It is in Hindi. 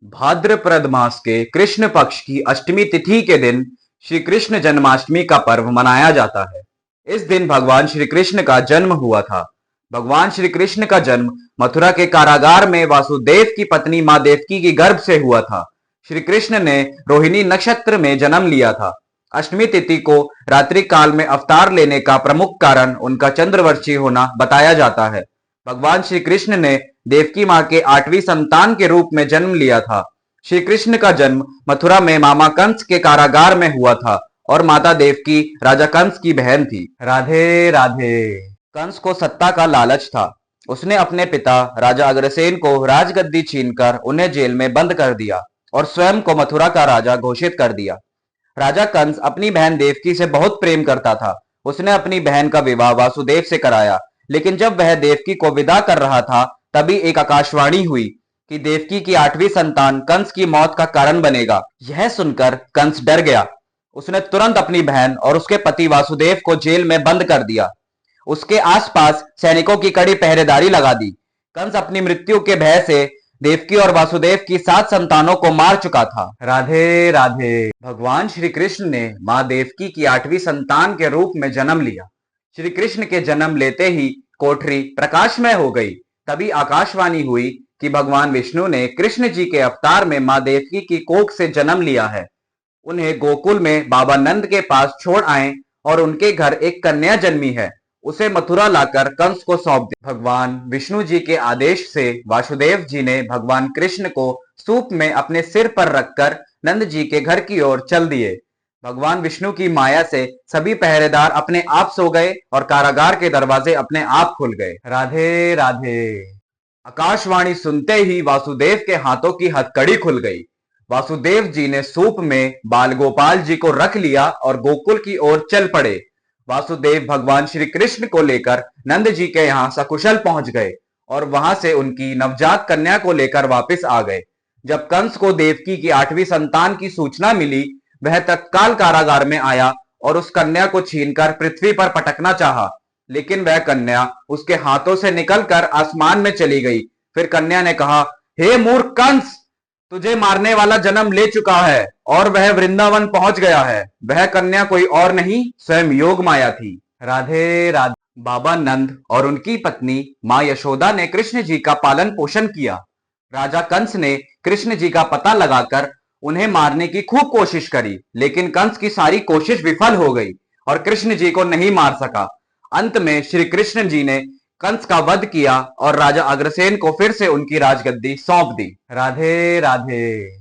भाद्रपद मास के कृष्ण पक्ष की अष्टमी तिथि के दिन श्री कृष्ण जन्माष्टमी का पर्व मनाया जाता है। इस दिन भगवान श्री कृष्ण का जन्म हुआ था। भगवान श्री कृष्ण का जन्म मथुरा के कारागार में वासुदेव की पत्नी मां देवकी की गर्भ से हुआ था। श्री कृष्ण ने रोहिणी नक्षत्र में जन्म लिया था। अष्टमी तिथि को रात्रि काल में अवतार लेने का प्रमुख कारण उनका चंद्रवंशी होना बताया जाता है। भगवान श्री कृष्ण ने देवकी मां के 8वीं संतान के रूप में जन्म लिया था। श्री कृष्ण का जन्म मथुरा में मामा कंस के कारागार में हुआ था और माता देवकी राजा कंस की बहन थी। राधे राधे। कंस को सत्ता का लालच था। उसने अपने पिता राजा अग्रसेन को राजगद्दी छीनकर उन्हें जेल में बंद कर दिया और स्वयं को मथुरा का राजा घोषित कर दिया। राजा कंस अपनी बहन देवकी से बहुत प्रेम करता था। उसने अपनी बहन का विवाह वासुदेव से कराया, लेकिन जब वह देवकी को विदा कर रहा था तभी एक आकाशवाणी हुई कि देवकी की 8वीं संतान कंस की मौत का कारण बनेगा। यह सुनकर कंस डर गया। उसने तुरंत अपनी बहन और उसके पति वासुदेव को जेल में बंद कर दिया। उसके आसपास सैनिकों की कड़ी पहरेदारी लगा दी। कंस अपनी मृत्यु के भय से देवकी और वासुदेव की 7 संतानों को मार चुका था। राधे राधे। भगवान श्री कृष्ण ने मां देवकी की 8वीं संतान के रूप में जन्म लिया। श्री कृष्ण के जन्म लेते ही कोठरी प्रकाशमय हो गई। तभी आकाशवाणी हुई कि भगवान विष्णु ने कृष्ण जी के अवतार में मां देवकी की कोख से जन्म लिया है। उन्हें गोकुल में बाबा नंद के पास छोड़ आए और उनके घर एक कन्या जन्मी है। उसे मथुरा लाकर कंस को सौंप दे। भगवान विष्णु जी के आदेश से वासुदेव जी ने भगवान कृष्ण को सूप में अपने सिर पर रखकर नंद जी के घर की ओर चल दिए। भगवान विष्णु की माया से सभी पहरेदार अपने आप सो गए और कारागार के दरवाजे अपने आप खुल गए। राधे राधे। आकाशवाणी सुनते ही वासुदेव के हाथों की हथकड़ी खुल गई। वासुदेव जी ने सूप में बाल गोपाल जी को रख लिया और गोकुल की ओर चल पड़े। वासुदेव भगवान श्री कृष्ण को लेकर नंद जी के यहाँ सकुशल पहुंच गए और वहां से उनकी नवजात कन्या को लेकर वापस आ गए। जब कंस को देवकी की 8वीं संतान की सूचना मिली, वह तत्काल कारागार में आया और उस कन्या को छीनकर पृथ्वी पर पटकना चाहा, लेकिन वह कन्या उसके हाथों से निकलकर आसमान में चली गई। फिर कन्या ने कहा, हे मूर्ख कंस, तुझे मारने वाला जन्म ले चुका है और वह वृंदावन पहुंच गया है। वह कन्या कोई और नहीं, स्वयं योग माया थी। राधे राधे। बाबा नंद और उनकी पत्नी मां यशोदा ने कृष्ण जी का पालन पोषण किया। राजा कंस ने कृष्ण जी का पता लगाकर उन्हें मारने की खूब कोशिश करी, लेकिन कंस की सारी कोशिश विफल हो गई और कृष्ण जी को नहीं मार सका। अंत में श्री कृष्ण जी ने कंस का वध किया और राजा अग्रसेन को फिर से उनकी राजगद्दी सौंप दी। राधे राधे।